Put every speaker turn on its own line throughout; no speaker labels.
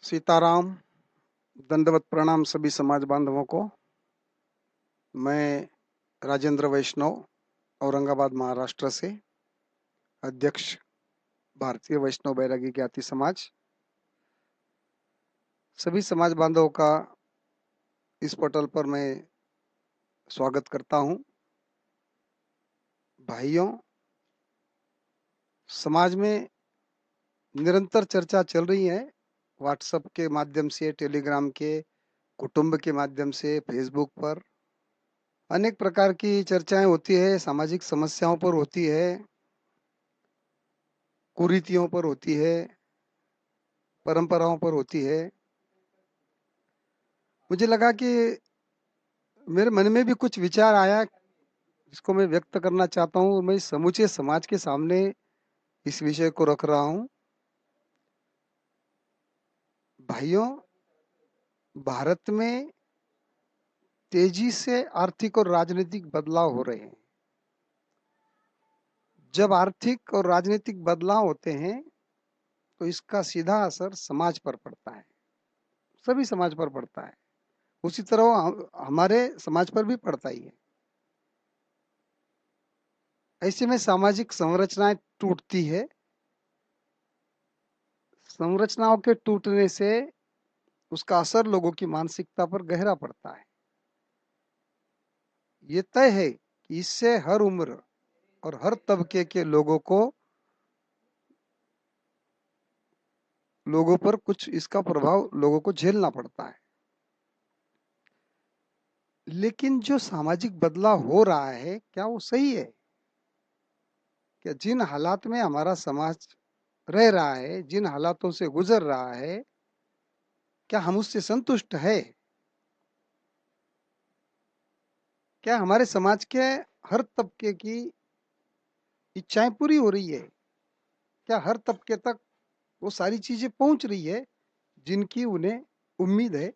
सीताराम। दंडवत प्रणाम सभी समाज बांधवों को। मैं राजेंद्र वैष्णव, औरंगाबाद महाराष्ट्र से, अध्यक्ष भारतीय वैष्णव बैरागी ज्ञाति समाज। सभी समाज बांधवों का इस पटल पर मैं स्वागत करता हूं। भाइयों, समाज में निरंतर चर्चा चल रही है। व्हाट्सएप के माध्यम से, टेलीग्राम के, कुटुंब के माध्यम से, फेसबुक पर अनेक प्रकार की चर्चाएं होती है। सामाजिक समस्याओं पर होती है, कुरीतियों पर होती है, परंपराओं पर होती है। मुझे लगा कि मेरे मन में भी कुछ विचार आया जिसको मैं व्यक्त करना चाहता हूँ। मैं समूचे समाज के सामने इस विषय को रख रहा हूँ। भाइयों, भारत में तेजी से आर्थिक और राजनीतिक बदलाव हो रहे हैं। जब आर्थिक और राजनीतिक बदलाव होते हैं तो इसका सीधा असर समाज पर पड़ता है, सभी समाज पर पड़ता है। उसी तरह हमारे समाज पर भी पड़ता ही है। ऐसे में सामाजिक संरचनाएं टूटती है। संरचनाओं के टूटने से उसका असर लोगों की मानसिकता पर गहरा पड़ता है। ये तय है कि इससे हर उम्र और हर तबके के लोगों पर कुछ इसका प्रभाव लोगों को झेलना पड़ता है। लेकिन जो सामाजिक बदलाव हो रहा है, क्या वो सही है? क्या जिन हालात में हमारा समाज रह रहा है, जिन हालातों से गुजर रहा है, क्या हम उससे संतुष्ट है? क्या हमारे समाज के हर तबके की इच्छाएं पूरी हो रही है? क्या हर तबके तक वो सारी चीजें पहुंच रही है जिनकी उन्हें उम्मीद है?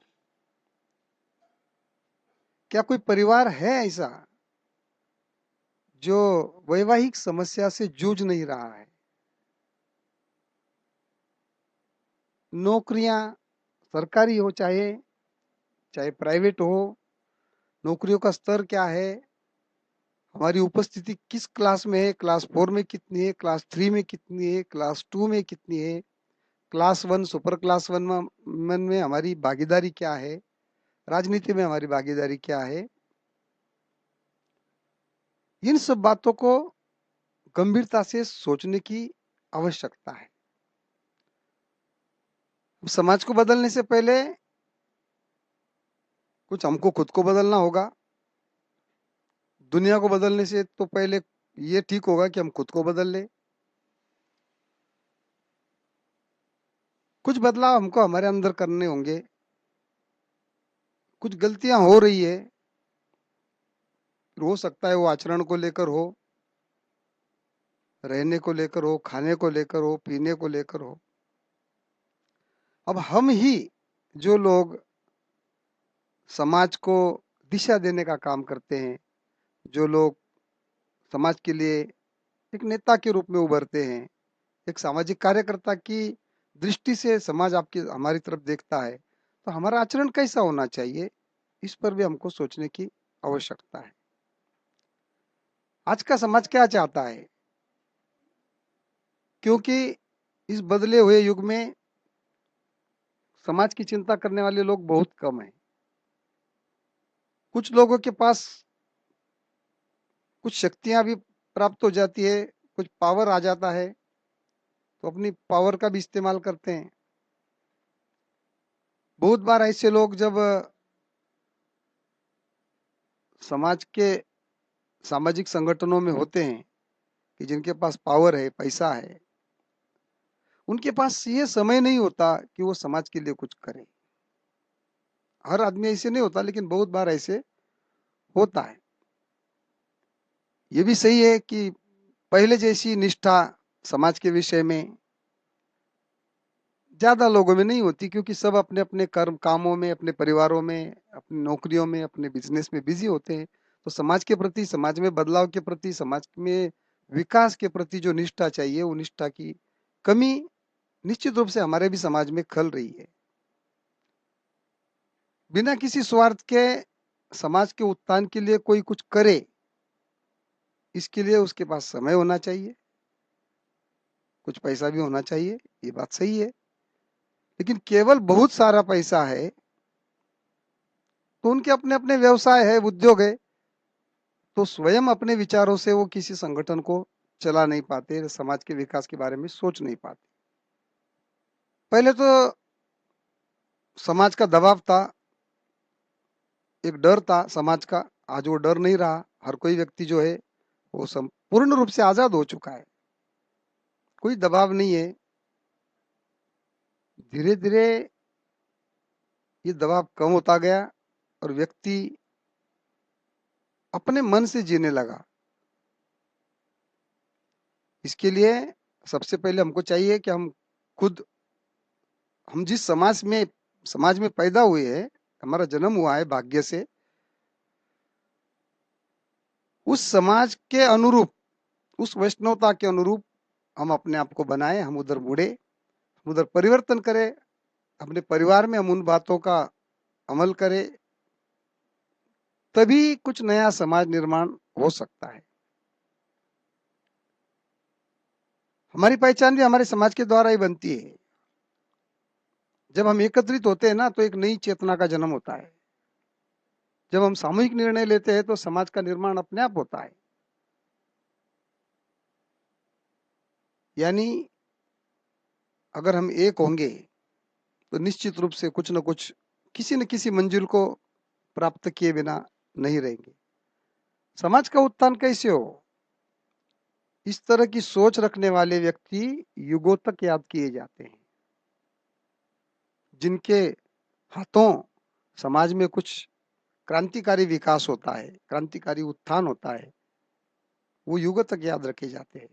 क्या कोई परिवार है ऐसा जो वैवाहिक समस्या से जूझ नहीं रहा है? नौकरियां सरकारी हो चाहे चाहे प्राइवेट हो, नौकरियों का स्तर क्या है? हमारी उपस्थिति किस क्लास में है? क्लास 4 में कितनी है? क्लास 3 में कितनी है? क्लास 2 में कितनी है? क्लास 1 सुपर क्लास 1 में हमारी भागीदारी क्या है? राजनीति में हमारी भागीदारी क्या है? इन सब बातों को गंभीरता से सोचने की आवश्यकता है। समाज को बदलने से पहले कुछ हमको खुद को बदलना होगा। दुनिया को बदलने से तो पहले ये ठीक होगा कि हम खुद को बदल ले। कुछ बदलाव हमको हमारे अंदर करने होंगे। कुछ गलतियां हो रही है, हो सकता है वो आचरण को लेकर हो, रहने को लेकर हो, खाने को लेकर हो, पीने को लेकर हो। अब हम ही जो लोग समाज को दिशा देने का काम करते हैं, जो लोग समाज के लिए एक नेता के रूप में उभरते हैं, एक सामाजिक कार्यकर्ता की दृष्टि से समाज आपकी हमारी तरफ देखता है, तो हमारा आचरण कैसा होना चाहिए, इस पर भी हमको सोचने की आवश्यकता है। आज का समाज क्या चाहता है? क्योंकि इस बदले हुए युग में समाज की चिंता करने वाले लोग बहुत कम हैं। कुछ लोगों के पास कुछ शक्तियां भी प्राप्त हो जाती है, कुछ पावर आ जाता है, तो अपनी पावर का भी इस्तेमाल करते हैं। बहुत बार ऐसे लोग जब समाज के सामाजिक संगठनों में होते हैं कि जिनके पास पावर है, पैसा है, उनके पास ये समय नहीं होता कि वो समाज के लिए कुछ करें। हर आदमी ऐसे नहीं होता, लेकिन बहुत बार ऐसे होता है। ये भी सही है कि पहले जैसी निष्ठा समाज के विषय में ज्यादा लोगों में नहीं होती, क्योंकि सब अपने अपने कर्म कामों में, अपने परिवारों में, अपनी नौकरियों में, अपने बिजनेस में बिजी होते हैं। तो समाज के प्रति, समाज में बदलाव के प्रति, समाज में विकास के प्रति जो निष्ठा चाहिए, वो निष्ठा की कमी निश्चित रूप से हमारे भी समाज में खल रही है। बिना किसी स्वार्थ के समाज के उत्थान के लिए कोई कुछ करे, इसके लिए उसके पास समय होना चाहिए, कुछ पैसा भी होना चाहिए, ये बात सही है। लेकिन केवल बहुत सारा पैसा है तो उनके अपने अपने व्यवसाय है, उद्योग है, तो स्वयं अपने विचारों से वो किसी संगठन को चला नहीं पाते, समाज के विकास के बारे में सोच नहीं पाते। पहले तो समाज का दबाव था, एक डर था समाज का। आज वो डर नहीं रहा। हर कोई व्यक्ति जो है वो पूर्ण रूप से आजाद हो चुका है, कोई दबाव नहीं है। धीरे धीरे ये दबाव कम होता गया और व्यक्ति अपने मन से जीने लगा। इसके लिए सबसे पहले हमको चाहिए कि हम जिस समाज में पैदा हुए हैं, हमारा जन्म हुआ है भाग्य से, उस समाज के अनुरूप, उस वैष्णवता के अनुरूप हम अपने आप को बनाए, हम उधर मुड़े, हम उधर परिवर्तन करें। अपने परिवार में हम उन बातों का अमल करें, तभी कुछ नया समाज निर्माण हो सकता है। हमारी पहचान भी हमारे समाज के द्वारा ही बनती है। जब हम एकत्रित होते हैं ना, तो एक नई चेतना का जन्म होता है। जब हम सामूहिक निर्णय लेते हैं तो समाज का निर्माण अपने आप होता है। यानी अगर हम एक होंगे तो निश्चित रूप से कुछ न कुछ, किसी न किसी मंजिल को प्राप्त किए बिना नहीं रहेंगे। समाज का उत्थान कैसे हो? इस तरह की सोच रखने वाले व्यक्ति युगों तक याद किए जाते हैं। जिनके हाथों समाज में कुछ क्रांतिकारी विकास होता है, क्रांतिकारी उत्थान होता है, वो युगों तक याद रखे जाते हैं।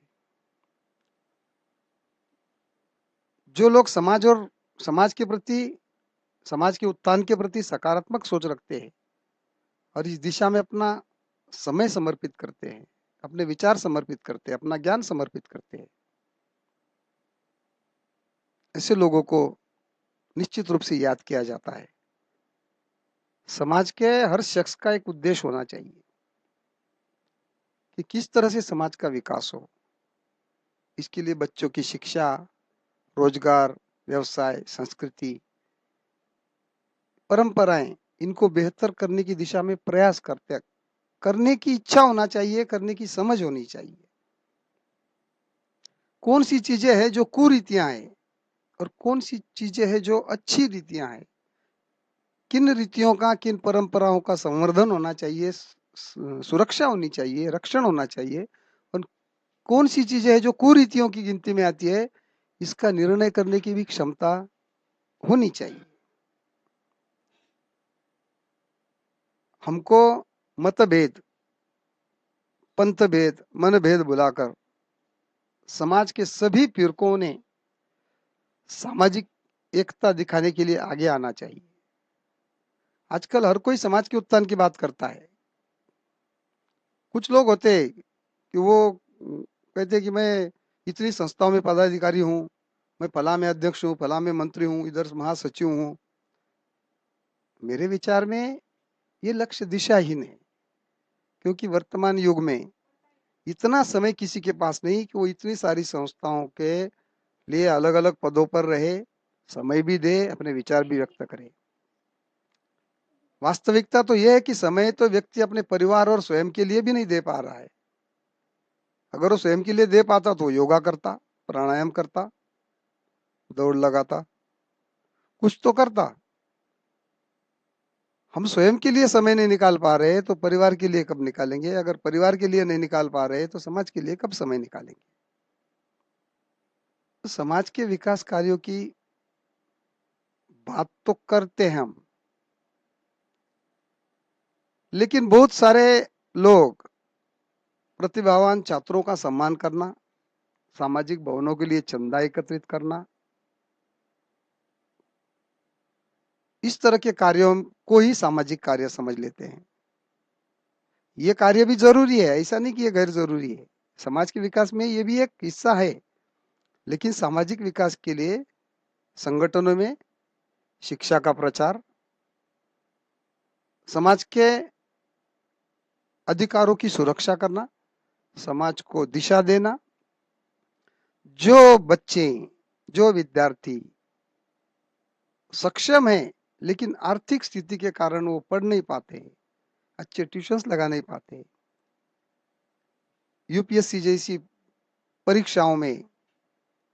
जो लोग समाज के प्रति, समाज के उत्थान के प्रति सकारात्मक सोच रखते हैं और इस दिशा में अपना समय समर्पित करते हैं, अपने विचार समर्पित करते हैं, अपना ज्ञान समर्पित करते हैं, ऐसे लोगों को निश्चित रूप से याद किया जाता है। समाज के हर शख्स का एक उद्देश्य होना चाहिए कि किस तरह से समाज का विकास हो। इसके लिए बच्चों की शिक्षा, रोजगार, व्यवसाय, संस्कृति, परंपराएं, इनको बेहतर करने की दिशा में प्रयास करने की इच्छा होना चाहिए, करने की समझ होनी चाहिए। कौन सी चीजें हैं जो कुरीतियां हैं और कौन सी चीजें हैं जो अच्छी रीतियां हैं, किन रीतियों का, किन परंपराओं का संवर्धन होना चाहिए, सुरक्षा होनी चाहिए, रक्षण होना चाहिए, और कौन सी चीजें हैं जो कुरीतियों की गिनती में आती है, इसका निर्णय करने की भी क्षमता होनी चाहिए। हमको मतभेद, पंथभेद, मनभेद बुलाकर समाज के सभी फिरकों ने सामाजिक एकता दिखाने के लिए आगे आना चाहिए। आजकल हर कोई समाज के उत्थान की बात करता है। कुछ लोग होते हैं कि वो कहते हैं कि मैं इतनी संस्थाओं में पदाधिकारी हूँ, मैं फला में अध्यक्ष हूँ, फला में मंत्री हूँ, इधर महासचिव हूँ। मेरे विचार में ये लक्ष्य दिशाहीन है, क्योंकि वर्तमान युग में इतना समय किसी के पास नहीं कि वो इतनी सारी संस्थाओं के लिए अलग अलग पदों पर रहे, समय भी दे, अपने विचार भी व्यक्त करे। वास्तविकता तो यह है कि समय तो व्यक्ति अपने परिवार और स्वयं के लिए भी नहीं दे पा रहा है। अगर वो स्वयं के लिए दे पाता तो योगा करता, प्राणायाम करता, दौड़ लगाता, कुछ तो करता। हम स्वयं के लिए समय नहीं निकाल पा रहे तो परिवार के लिए कब निकालेंगे? अगर परिवार के लिए नहीं निकाल पा रहे तो समाज के लिए कब समय निकालेंगे? तो समाज के विकास कार्यों की बात तो करते हैं हम, लेकिन बहुत सारे लोग प्रतिभावान छात्रों का सम्मान करना, सामाजिक भवनों के लिए चंदा एकत्रित करना, इस तरह के कार्यों को ही सामाजिक कार्य समझ लेते हैं। ये कार्य भी जरूरी है, ऐसा नहीं कि ये गैर जरूरी है। समाज के विकास में ये भी एक हिस्सा है, लेकिन सामाजिक विकास के लिए संगठनों में शिक्षा का प्रचार, समाज के अधिकारों की सुरक्षा करना, समाज को दिशा देना। जो बच्चे, जो विद्यार्थी सक्षम हैं लेकिन आर्थिक स्थिति के कारण वो पढ़ नहीं पाते, अच्छे ट्यूशंस लगा नहीं पाते, यूपीएससी जैसी परीक्षाओं में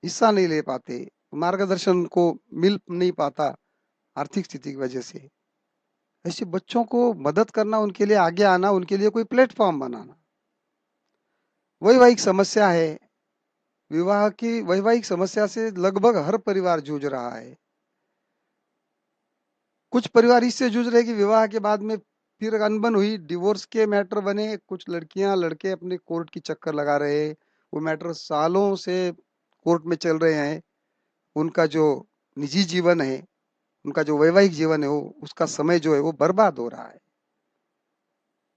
हिस्सा नहीं ले पाते, मार्गदर्शन को मिल नहीं पाता आर्थिक स्थिति की वजह से, ऐसे बच्चों को मदद करना, उनके लिए आगे आना, उनके लिए कोई प्लेटफॉर्म बनाना। वैवाहिक समस्या है, विवाह की वैवाहिक समस्या से लगभग हर परिवार जूझ रहा है। कुछ परिवार इससे जूझ रहे कि विवाह के बाद में फिर अनबन हुई, डिवोर्स के मैटर बने, कुछ लड़कियां लड़के अपने कोर्ट की चक्कर लगा रहे, वो मैटर सालों से कोर्ट में चल रहे हैं, उनका जो निजी जीवन है, उनका जो वैवाहिक जीवन है, वो उसका समय जो है वो बर्बाद हो रहा है।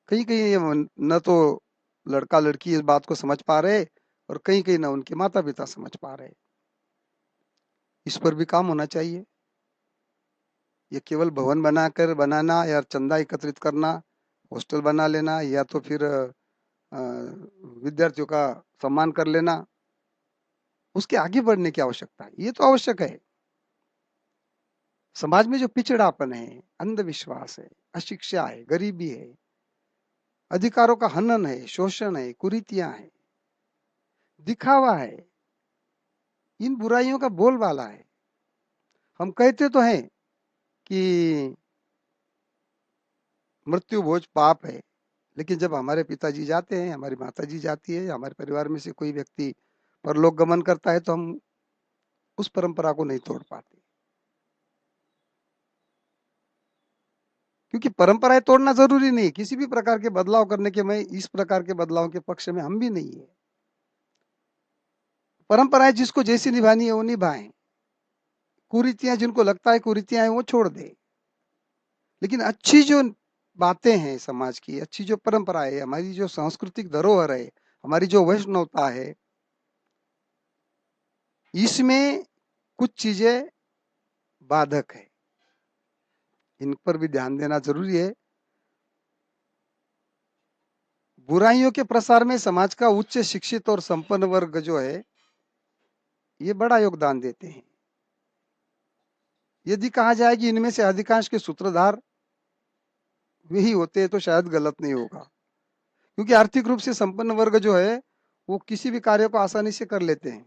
कहीं कहीं ये न तो लड़का लड़की इस बात को समझ पा रहे और कहीं कहीं ना उनके माता पिता समझ पा रहे। इस पर भी काम होना चाहिए। ये केवल भवन बनाना या चंदा एकत्रित करना, हॉस्टल बना लेना या तो फिर विद्यार्थियों का सम्मान कर लेना, उसके आगे बढ़ने की आवश्यकता है। ये तो आवश्यक है। समाज में जो पिछड़ापन है, अंधविश्वास है, अशिक्षा है, गरीबी है, अधिकारों का हनन है, शोषण है, कुरीतियां है, दिखावा है, इन बुराइयों का बोलबाला है। हम कहते तो हैं कि मृत्यु भोज पाप है, लेकिन जब हमारे पिताजी जाते हैं, हमारी माताजी जाती है, हमारे परिवार में से कोई व्यक्ति परलोक गमन करता है, तो हम उस परंपरा को नहीं तोड़ पाते, क्योंकि परंपराएं तोड़ना जरूरी नहीं। किसी भी प्रकार के बदलाव करने के, मैं इस प्रकार के बदलाव के पक्ष में हम भी नहीं है। परंपराएं जिसको जैसी निभानी है वो निभाएं, कुरीतियां जिनको लगता है कुरीतियां हैं वो छोड़ दे। लेकिन अच्छी जो बातें हैं समाज की, अच्छी जो परंपरा है, हमारी जो सांस्कृतिक धरोहर है, हमारी जो वैष्णवता है, इसमें कुछ चीजें बाधक है, इन पर भी ध्यान देना जरूरी है। बुराइयों के प्रसार में समाज का उच्च शिक्षित और संपन्न वर्ग जो है ये बड़ा योगदान देते हैं। यदि कहा जाए कि इनमें से अधिकांश के सूत्रधार वही होते हैं तो शायद गलत नहीं होगा, क्योंकि आर्थिक रूप से संपन्न वर्ग जो है वो किसी भी कार्य को आसानी से कर लेते हैं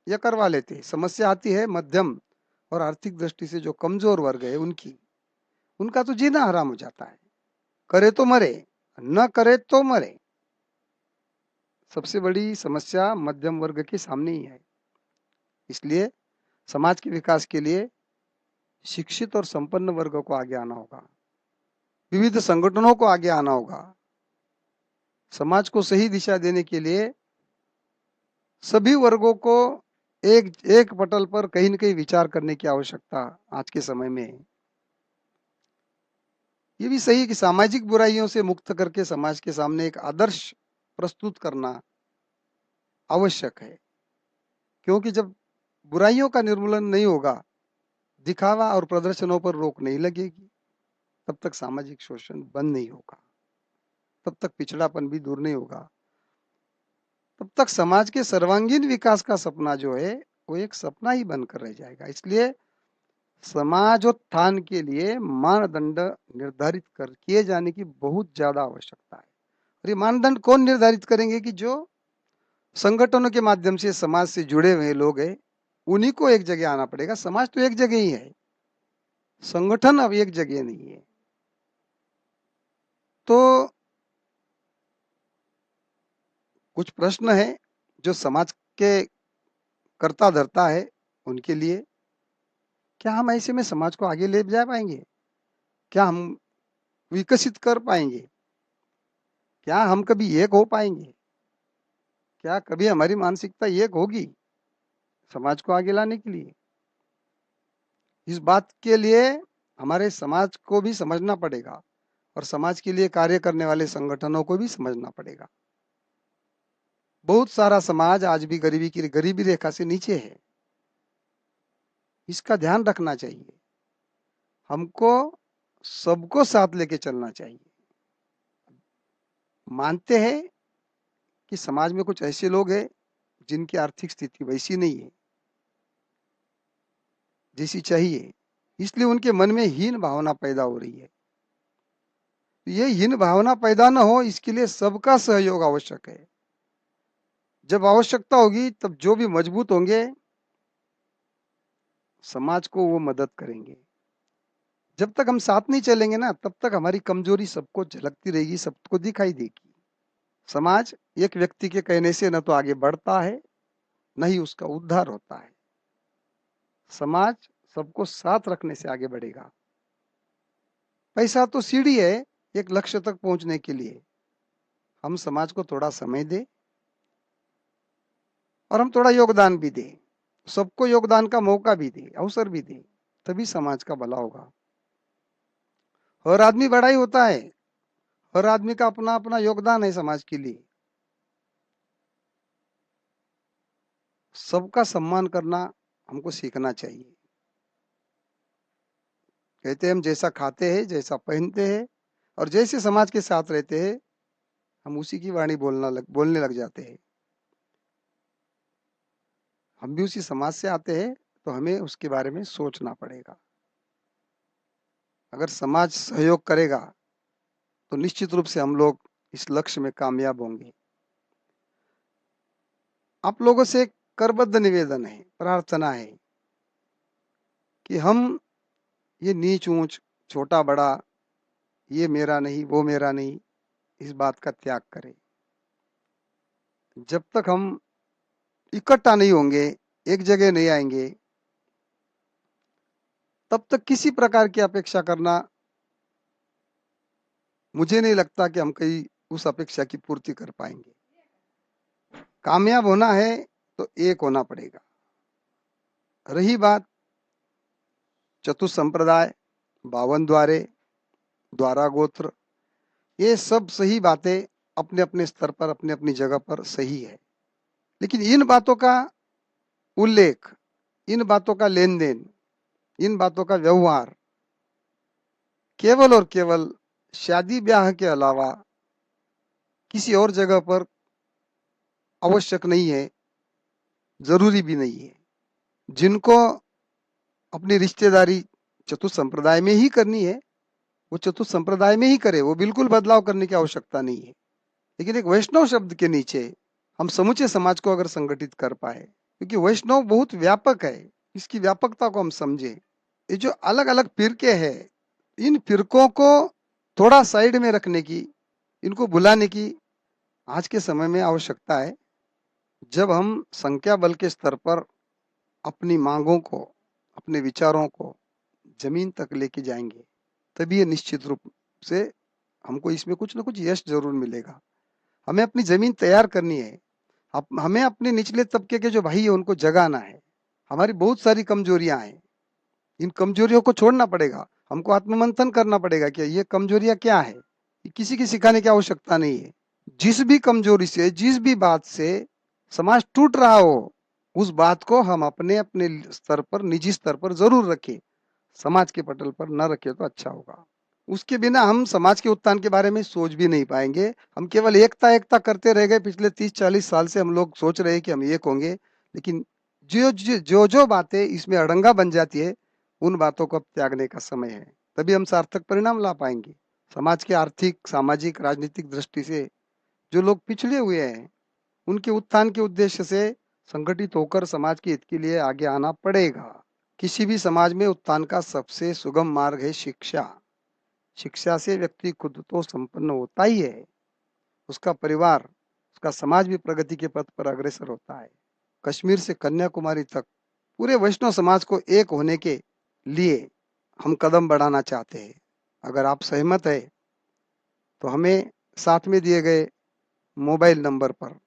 या करवा लेते हैं। समस्या आती है मध्यम और आर्थिक दृष्टि से जो कमजोर वर्ग है उनकी, उनका तो जीना हराम हो जाता है। करे तो मरे, न करे तो मरे। सबसे बड़ी समस्या मध्यम वर्ग के सामने ही है। इसलिए समाज के विकास के लिए शिक्षित और संपन्न वर्ग को आगे आना होगा, विविध संगठनों को आगे आना होगा। समाज को सही दिशा देने के लिए सभी वर्गों को एक एक पटल पर कहीं न कहीं विचार करने की आवश्यकता आज के समय में है। ये भी सही है कि सामाजिक बुराइयों से मुक्त करके समाज के सामने एक आदर्श प्रस्तुत करना आवश्यक है, क्योंकि जब बुराइयों का निर्मूलन नहीं होगा, दिखावा और प्रदर्शनों पर रोक नहीं लगेगी, तब तक सामाजिक शोषण बंद नहीं होगा, तब तक पिछड़ापन भी दूर नहीं होगा, तब तक समाज के सर्वांगीण विकास का सपना जो है वो एक सपना ही बनकर रह जाएगा। इसलिए समाजोत्थान के लिए मानदंड निर्धारित कर किए जाने की बहुत ज्यादा आवश्यकता है। और ये मानदंड कौन निर्धारित करेंगे? कि जो संगठनों के माध्यम से समाज से जुड़े हुए लोग हैं, उन्हीं को एक जगह आना पड़ेगा। समाज तो एक जगह ही है, संगठन अब एक जगह नहीं है। तो कुछ प्रश्न है जो समाज के कर्ता धर्ता है उनके लिए, क्या हम ऐसे में समाज को आगे ले जा पाएंगे? क्या हम विकसित कर पाएंगे? क्या हम कभी एक हो पाएंगे? क्या कभी हमारी मानसिकता एक होगी समाज को आगे लाने के लिए? इस बात के लिए हमारे समाज को भी समझना पड़ेगा और समाज के लिए कार्य करने वाले संगठनों को भी समझना पड़ेगा। बहुत सारा समाज आज भी गरीबी रेखा से नीचे है, इसका ध्यान रखना चाहिए। हमको सबको साथ लेके चलना चाहिए। मानते हैं कि समाज में कुछ ऐसे लोग हैं जिनकी आर्थिक स्थिति वैसी नहीं है जैसी चाहिए, इसलिए उनके मन में हीन भावना पैदा हो रही है। ये हीन भावना पैदा न हो इसके लिए सबका सहयोग आवश्यक है। जब आवश्यकता होगी तब जो भी मजबूत होंगे समाज को वो मदद करेंगे। जब तक हम साथ नहीं चलेंगे ना तब तक हमारी कमजोरी सबको झलकती रहेगी, सबको दिखाई देगी। समाज एक व्यक्ति के कहने से न तो आगे बढ़ता है न ही उसका उद्धार होता है। समाज सबको साथ रखने से आगे बढ़ेगा। पैसा तो सीढ़ी है एक लक्ष्य तक पहुंचने के लिए। हम समाज को थोड़ा समय दें और हम थोड़ा योगदान भी दें, सबको योगदान का मौका भी दें, अवसर भी दें, तभी समाज का भला होगा। हर आदमी बड़ा ही होता है, हर आदमी का अपना अपना योगदान है समाज के लिए। सबका सम्मान करना हमको सीखना चाहिए। कहते हैं हम जैसा खाते हैं, जैसा पहनते हैं और जैसे समाज के साथ रहते हैं हम उसी की वाणी बोलने लग जाते हैं। हम भी उसी समाज से आते हैं तो हमें उसके बारे में सोचना पड़ेगा। अगर समाज सहयोग करेगा तो निश्चित रूप से हम लोग इस लक्ष्य में कामयाब होंगे। आप लोगों से एक करबद्ध निवेदन है, प्रार्थना है कि हम ये नीच ऊंच, छोटा बड़ा, ये मेरा नहीं वो मेरा नहीं, इस बात का त्याग करें। जब तक हम इकट्ठा नहीं होंगे, एक जगह नहीं आएंगे, तब तक किसी प्रकार की अपेक्षा करना मुझे नहीं लगता कि हम कहीं उस अपेक्षा की पूर्ति कर पाएंगे। कामयाब होना है तो एक होना पड़ेगा। रही बात चतुसंप्रदाय, 52 द्वारे, द्वारा गोत्र, ये सब सही बातें अपने अपने स्तर पर, अपने अपनी जगह पर सही है। लेकिन इन बातों का उल्लेख, इन बातों का लेन देन, इन बातों का व्यवहार केवल और केवल शादी ब्याह के अलावा किसी और जगह पर आवश्यक नहीं है, जरूरी भी नहीं है। जिनको अपनी रिश्तेदारी चतुर्थ संप्रदाय में ही करनी है वो चतुर्थ संप्रदाय में ही करे, वो बिल्कुल बदलाव करने की आवश्यकता नहीं है। लेकिन एक वैष्णव शब्द के नीचे हम समूचे समाज को अगर संगठित कर पाए, क्योंकि वैष्णव बहुत व्यापक है, इसकी व्यापकता को हम समझे। ये जो अलग अलग फिरके हैं, इन फिरकों को थोड़ा साइड में रखने की, इनको भुलाने की आज के समय में आवश्यकता है। जब हम संख्या बल के स्तर पर अपनी मांगों को, अपने विचारों को जमीन तक लेके जाएंगे तभी ये निश्चित रूप से हमको इसमें कुछ ना कुछ यश जरूर मिलेगा। हमें अपनी जमीन तैयार करनी है। हमें अपने निचले तबके के जो भाई है उनको जगाना है। हमारी बहुत सारी कमजोरियां हैं, इन कमजोरियों को छोड़ना पड़ेगा। हमको आत्ममंथन करना पड़ेगा कि ये कमजोरियां क्या है। किसी की सिखाने की आवश्यकता नहीं है। जिस भी कमजोरी से, जिस भी बात से समाज टूट रहा हो, उस बात को हम अपने अपने स्तर पर, निजी स्तर पर जरूर रखें, समाज के पटल पर न रखे तो अच्छा होगा। उसके बिना हम समाज के उत्थान के बारे में सोच भी नहीं पाएंगे। हम केवल एकता एकता करते रह गए। पिछले 30-40 साल से हम लोग सोच रहे हैं कि हम एक होंगे, लेकिन जो बातें इसमें अड़ंगा बन जाती है उन बातों को अब त्यागने का समय है, तभी हम सार्थक परिणाम ला पाएंगे। समाज के आर्थिक, सामाजिक, राजनीतिक दृष्टि से जो लोग पिछड़े हुए हैं उनके उत्थान के उद्देश्य से संगठित होकर समाज के हित के लिए आगे आना पड़ेगा। किसी भी समाज में उत्थान का सबसे सुगम मार्ग है शिक्षा। शिक्षा से व्यक्ति खुद तो संपन्न होता ही है, उसका परिवार, उसका समाज भी प्रगति के पथ पर अग्रसर होता है। कश्मीर से कन्याकुमारी तक पूरे वैष्णव समाज को एक होने के लिए हम कदम बढ़ाना चाहते हैं। अगर आप सहमत है तो हमें साथ में दिए गए मोबाइल नंबर पर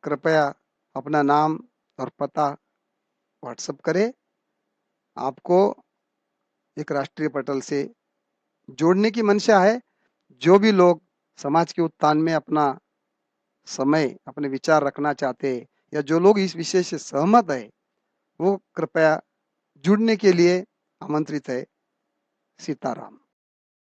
कृपया अपना नाम और पता व्हाट्सएप करें। आपको एक राष्ट्रीय पटल से जोड़ने की मंशा है। जो भी लोग समाज के उत्थान में अपना समय, अपने विचार रखना चाहते हैं या जो लोग इस विषय से सहमत है वो कृपया जुड़ने के लिए आमंत्रित है। सीताराम।